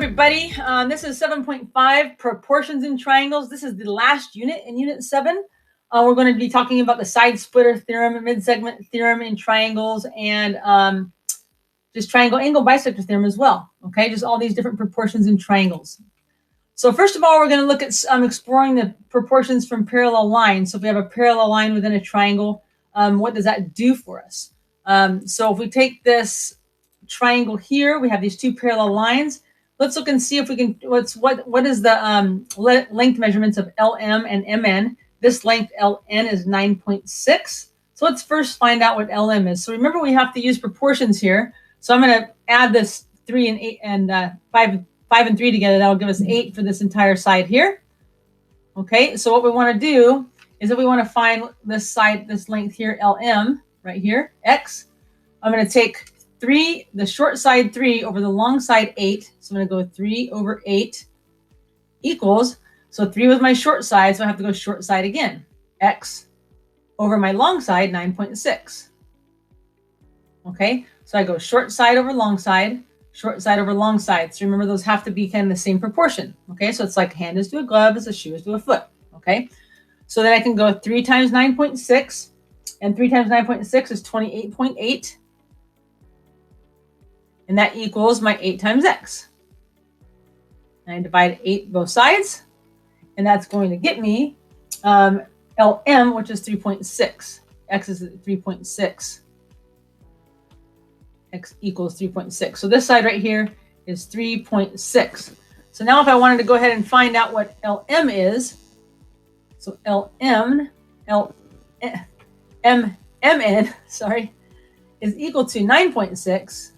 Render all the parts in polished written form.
everybody. This is 7.5, proportions in triangles. This is the last unit in Unit 7. We're going to be talking about the side splitter theorem, mid-segment theorem in triangles, and just triangle angle bisector theorem as well. Okay, just all these different proportions in triangles. So first of all, we're going to look at exploring the proportions from parallel lines. So if we have a parallel line within a triangle, what does that do for us? So if we take this triangle here, we have these two parallel lines. Let's look and see if we can, what is the length measurements of LM and MN. This length LN is 9.6. So let's first find out what LM is. So remember, we have to use proportions here. So I'm going to add this 3 and 8 and 5 and 3 together. That'll give us 8 for this entire side here. Okay, so what we want to do is that we want to find this side, this length here, LM, right here, X. I'm going to take 3, the short side 3 over the long side 8. So I'm going to go 3 over 8 equals, so 3 was my short side, so I have to go short side again. X over my long side, 9.6. Okay, so I go short side over long side over long side. So remember, those have to be kind of the same proportion. Okay, so it's like hand is to a glove as a shoe is to a foot. Okay, so then I can go 3 times 9.6, and 3 times 9.6 is 28.8. And that equals my 8 times X. And I divide 8 both sides. And that's going to get me LM, which is 3.6. X is 3.6. X equals 3.6. So this side right here is 3.6. So now if I wanted to go ahead and find out what LM is, so MN, sorry, is equal to 9.6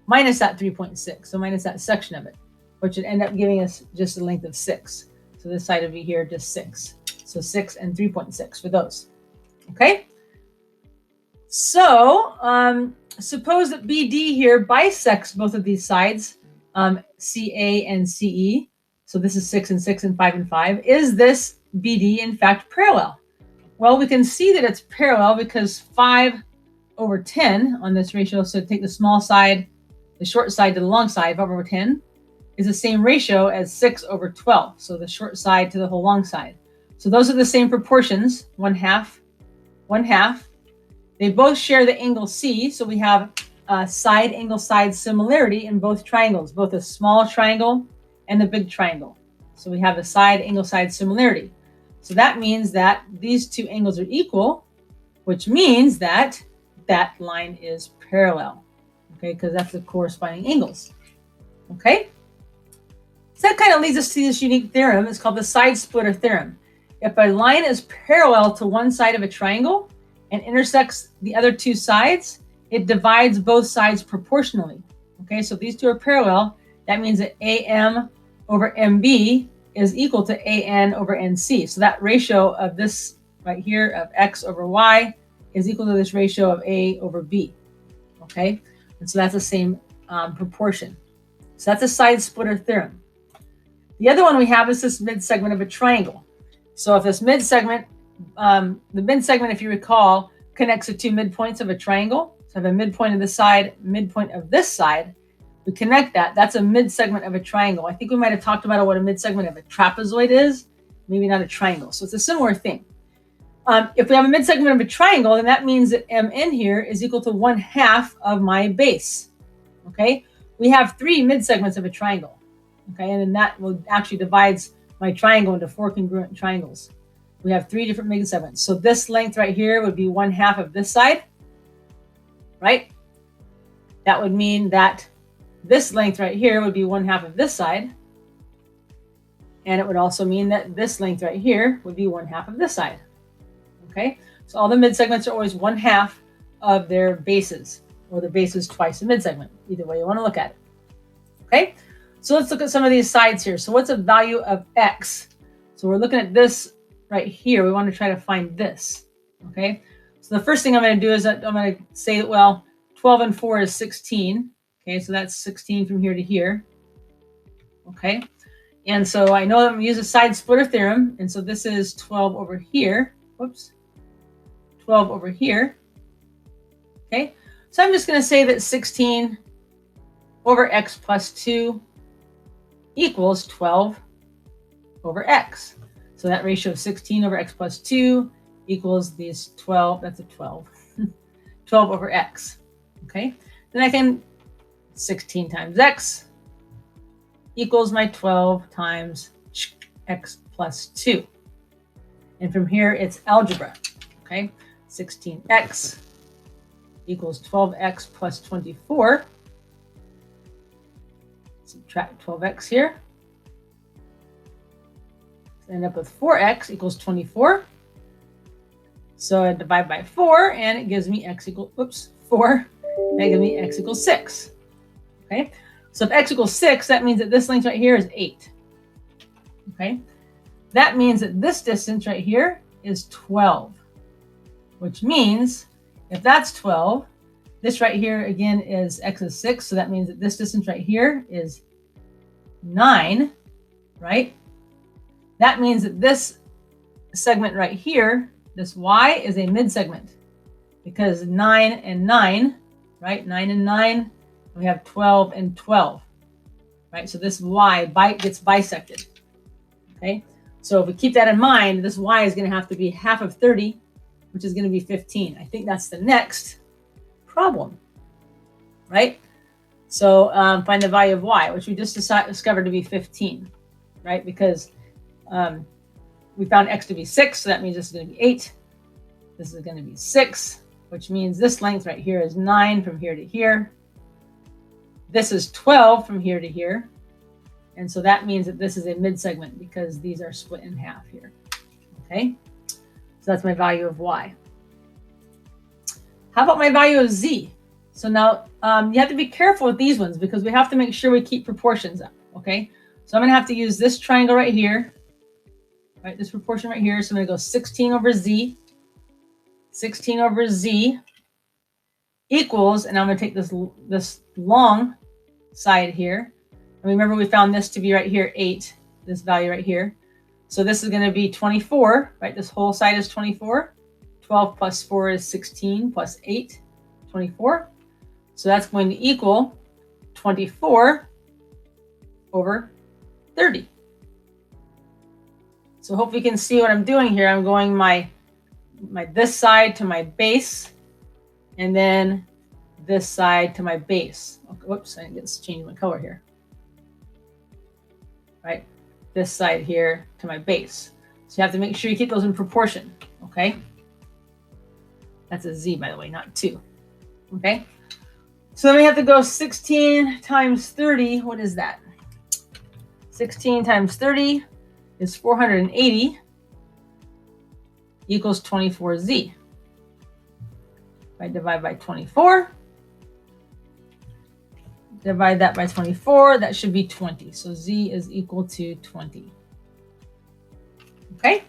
minus that 3.6. So minus that section of it, which would end up giving us just a length of 6. So this side would be here just 6. So 6 and 3.6 for those. Okay. So suppose that BD here bisects both of these sides, CA and CE. So this is 6 and 6 and 5 and 5. Is this BD in fact parallel? Well, we can see that it's parallel because 5 over 10 on this ratio. So take the small side, the short side to the long side, 5 over 10, is the same ratio as 6 over 12. So the short side to the whole long side. So those are the same proportions, 1/2, 1/2. They both share the angle C. So we have a side angle side similarity in both triangles, both the small triangle and the big triangle. So we have the side angle side similarity. So that means that these two angles are equal, which means that that line is parallel. Okay, because that's the corresponding angles. Okay, so that kind of leads us to this unique theorem. It's called the side splitter theorem. If a line is parallel to one side of a triangle and intersects the other two sides, it divides both sides proportionally. Okay, so if these two are parallel, that means that AM over MB is equal to AN over NC. So that ratio of this right here of X over Y is equal to this ratio of A over B. Okay, and so that's the same proportion. So that's a side splitter theorem. The other one we have is this mid-segment of a triangle. So if this mid-segment, the mid-segment, if you recall, connects the two midpoints of a triangle. So I have a midpoint of this side, midpoint of this side. We connect that. That's a mid-segment of a triangle. I think we might have talked about what a mid-segment of a trapezoid is, maybe not a triangle. So it's a similar thing. If we have a mid-segment of a triangle, then that means that MN here is equal to 1/2 of my base. Okay, we have 3 mid-segments of a triangle. Okay, and then that will actually divides my triangle into 4 congruent triangles. We have 3 different mid-segments. So this length right here would be 1/2 of this side, right? That would mean that this length right here would be 1/2 of this side. And it would also mean that this length right here would be 1/2 of this side. Okay, so all the mid-segments are always 1/2 of their bases, or the bases twice the mid-segment, either way you want to look at it. Okay, so let's look at some of these sides here. So what's a value of X? So we're looking at this right here. We want to try to find this. Okay, so the first thing I'm going to do is that I'm going to say, well, 12 and 4 is 16. Okay, so that's 16 from here to here. Okay, and so I know I'm going to use a side splitter theorem. And so this is 12 over here. Whoops. 12 over here. Okay, so I'm just going to say that 16 over X plus 2 equals 12 over x. So that ratio of 16 over x plus 2 equals these 12. That's a 12. 12 over x. Okay. Then I can 16 times x equals my 12 times x plus 2. And from here, it's algebra. Okay. 16x equals 12x plus 24. Subtract 12x here. So end up with 4x equals 24. So I divide by 4, and it gives me x equals, 4. That gives me x equals 6. Okay. So if x equals 6, that means that this length right here is 8. Okay. That means that this distance right here is 12, which means if that's 12, this right here again is x is 6. So that means that this distance right here is 9, right? That means that this segment right here, this y, is a mid-segment because 9 and 9, right? 9 and 9, we have 12 and 12, right? So this y gets bisected, okay? So if we keep that in mind, this y is going to have to be half of 30, which is going to be 15. I think that's the next problem, right? So find the value of y, which we just discovered to be 15, right? Because we found x to be 6, so that means this is going to be 8. This is going to be 6, which means this length right here is 9 from here to here. This is 12 from here to here. And so that means that this is a mid-segment because these are split in half here. Okay, so that's my value of y. How about my value of z? So now you have to be careful with these ones because we have to make sure we keep proportions up. Okay, so I'm going to have to use this triangle right here. Right, this proportion right here. So I'm going to go 16 over z. 16 over z equals, and I'm going to take this long side here. And remember, we found this to be right here, 8, this value right here. So this is going to be 24, right? This whole side is 24. 12 plus 4 is 16 plus 8, 24. So that's going to equal 24 over 30. So hope you can see what I'm doing here. I'm going my this side to my base, and then this side to my base. Okay, whoops, I didn't get to change my color here. Right, this side here to my base. So you have to make sure you keep those in proportion. Okay, that's a z, by the way, not 2. Okay, so then we have to go 16 times 30. What is that? 16 times 30 is 480 equals 24z. If I divide by 24, divide that by 24, that should be 20. So z is equal to 20. Okay.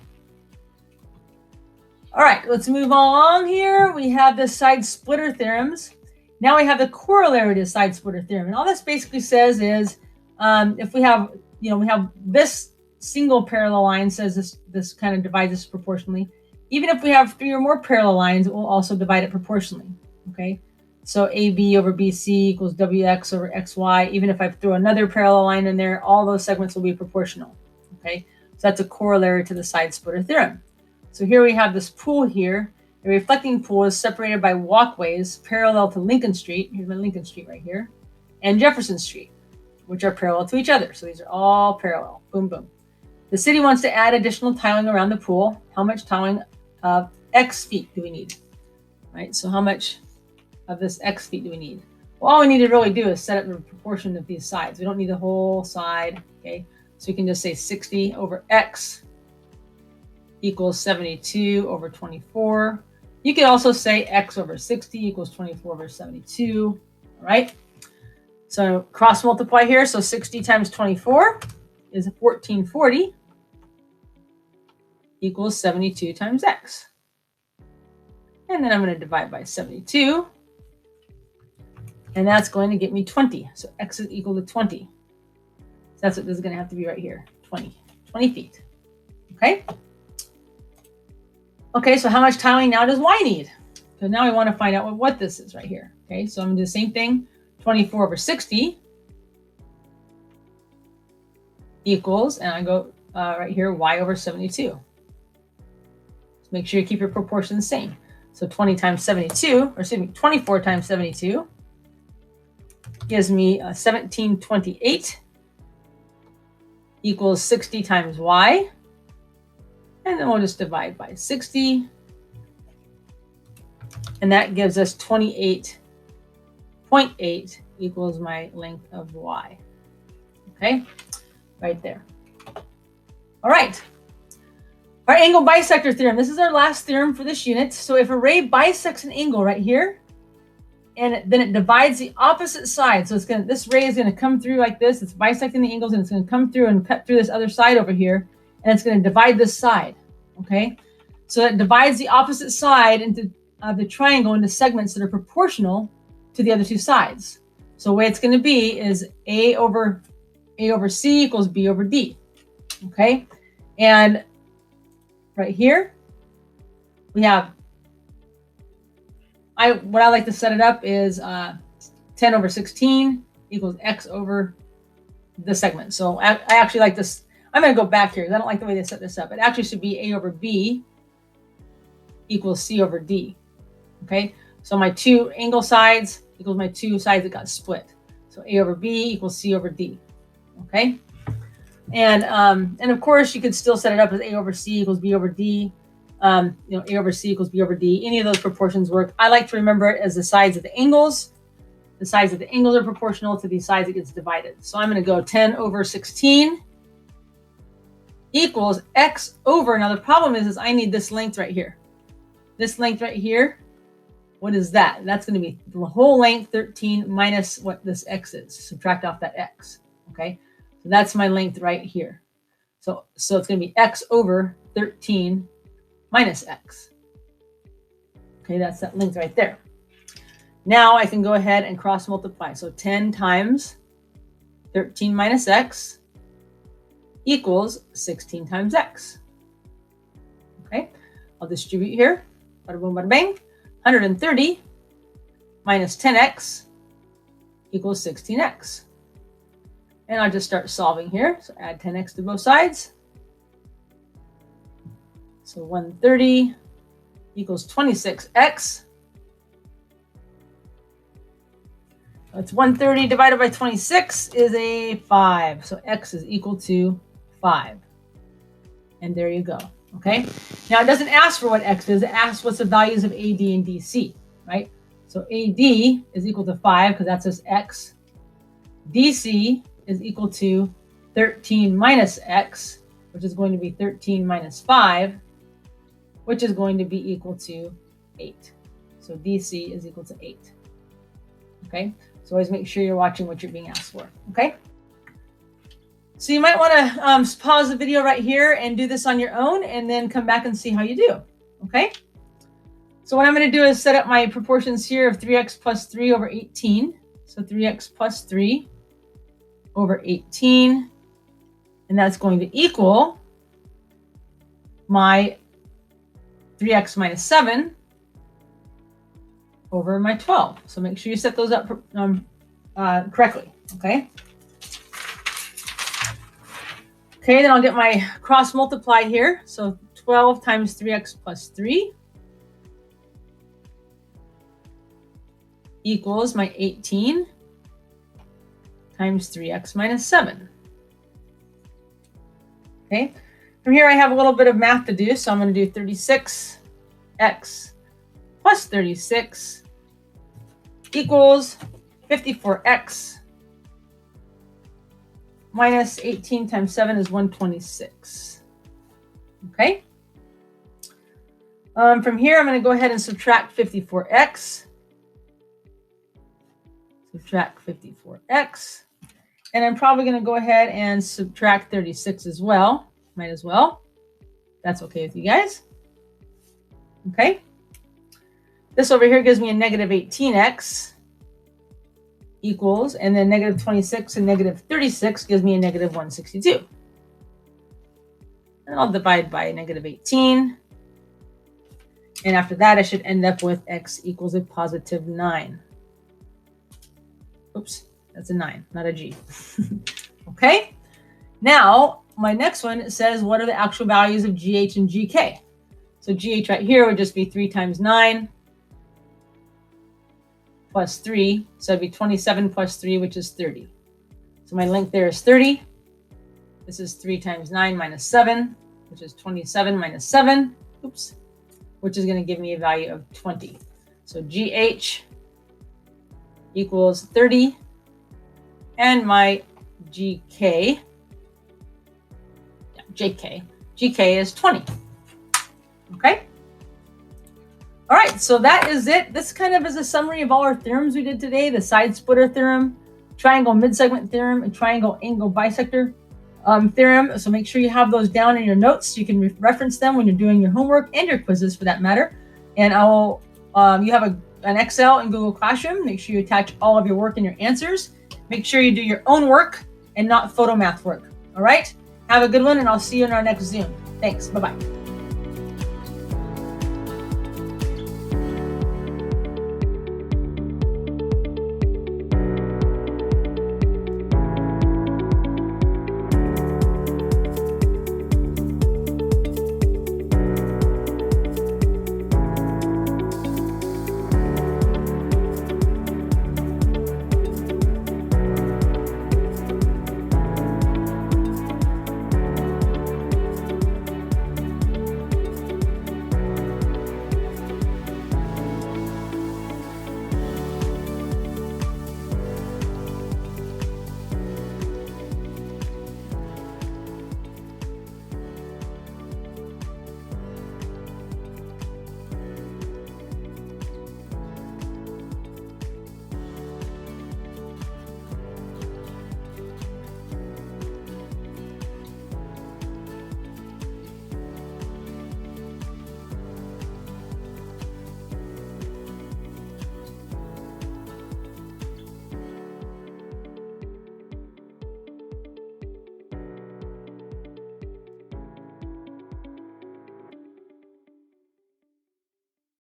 All right, let's move along here. We have the side splitter theorems. Now we have the corollary to side splitter theorem. And all this basically says is if we have, we have this single parallel line says this kind of divides us proportionally. Even if we have 3 or more parallel lines, it will also divide it proportionally. Okay. So AB over BC equals WX over XY. Even if I throw another parallel line in there, all those segments will be proportional. Okay. So that's a corollary to the side splitter theorem. So here we have this pool here. A reflecting pool is separated by walkways parallel to Lincoln Street. Here's my Lincoln Street right here. And Jefferson Street, which are parallel to each other. So these are all parallel. Boom, boom. The city wants to add additional tiling around the pool. How much tiling of X feet do we need? Right. So how much of this X feet do we need? Well, all we need to really do is set up the proportion of these sides. We don't need the whole side. Okay. So we can just say 60 over X equals 72 over 24. You could also say X over 60 equals 24 over 72. All right. So cross multiply here. So 60 times 24 is 1440 equals 72 times X. And then I'm going to divide by 72. And that's going to get me 20. So X is equal to 20. So that's what this is going to have to be right here. 20 feet. Okay. Okay, so how much tiling now does Y need? So now we want to find out what this is right here. Okay, so I'm going to do the same thing. 24 over 60 equals, and I go right here, y over 72. So make sure you keep your proportions the same. So 20 times 72, or excuse me, 24 times 72 gives me 1728 equals 60 times y. And then we'll just divide by 60. And that gives us 28.8 equals my length of y. Okay, right there. All right. Our angle bisector theorem. This is our last theorem for this unit. So if a ray bisects an angle right here, and then it divides the opposite side. So it's going to, this ray is going to come through like this. It's bisecting the angles, and it's going to come through and cut through this other side over here, and it's going to divide this side. Okay, so it divides the opposite side into the triangle into segments that are proportional to the other two sides. So the way it's going to be is A over C equals B over D. Okay, and right here we have, what I like to set it up is 10 over 16 equals x over the segment. So I actually like this. I'm going to go back here because I don't like the way they set this up. It actually should be A over B equals C over D. Okay, so my two angle sides equals my two sides that got split. So A over B equals C over D. Okay, and of course you could still set it up as A over C equals B over D. A over C equals B over D. Any of those proportions work. I like to remember it as the sides of the angles. The sides of the angles are proportional to the sides that gets divided. So I'm going to go 10 over 16 equals x over. Now the problem is I need this length right here. This length right here, what is that? That's going to be the whole length 13 minus what this x is. Subtract off that x. Okay, so that's my length right here. So it's going to be x over 13 minus x. Okay, that's that length right there. Now I can go ahead and cross multiply. So 10 times 13 minus x equals 16 times x. Okay, I'll distribute here. Bada boom, bada bang. 130 minus 10x equals 16x. And I'll just start solving here. So add 10x to both sides. So 130 equals 26x. That's 130 divided by 26 is a 5. So x is equal to 5. And there you go. Okay. Now it doesn't ask for what x is. It asks what's the values of AD and DC, right? So AD is equal to 5 because that's just x. DC is equal to 13 minus x, which is going to be 13 minus 5, which is going to be equal to 8. So DC is equal to 8. Okay, so always make sure you're watching what you're being asked for. Okay, so you might want to pause the video right here and do this on your own, and then come back and see how you do. Okay, so what I'm going to do is set up my proportions here of 3x plus 3 over 18. So 3x plus 3 over 18, and that's going to equal my 3x minus 7 over my 12. So make sure you set those up correctly, okay? Okay, then I'll get my cross multiply here. So 12 times 3x plus 3 equals my 18 times 3x minus 7. Okay, from here I have a little bit of math to do, so I'm going to do 36x plus 36 equals 54x minus 18 times 7 is 126. Okay, from here I'm going to go ahead and subtract 54x. Subtract 54x. And I'm probably going to go ahead and subtract 36 as well. Might as well. That's okay with you guys. Okay. This over here gives me a negative 18x equals, and then negative 26 and negative 36 gives me a negative 162. And I'll divide by negative 18. And after that, I should end up with x equals a positive 9. Oops. That's a 9, not a G. Okay. Now, my next one says, what are the actual values of GH and GK? So GH right here would just be 3 times 9 plus 3. So it'd be 27 plus 3, which is 30. So my length there is 30. This is 3 times 9 minus 7, which is 27 minus 7. Oops. Which is going to give me a value of 20. So GH equals 30. And my GK is 20. Okay. All right, so that is it. This kind of is a summary of all our theorems we did today: the side splitter theorem, triangle midsegment theorem, and triangle angle bisector theorem. So make sure you have those down in your notes so you can reference them when you're doing your homework and your quizzes for that matter. And I will, you have an Excel in Google Classroom. Make sure you attach all of your work and your answers. Make sure you do your own work and not photo math work. All right, have a good one, and I'll see you in our next Zoom. Thanks. Bye-bye.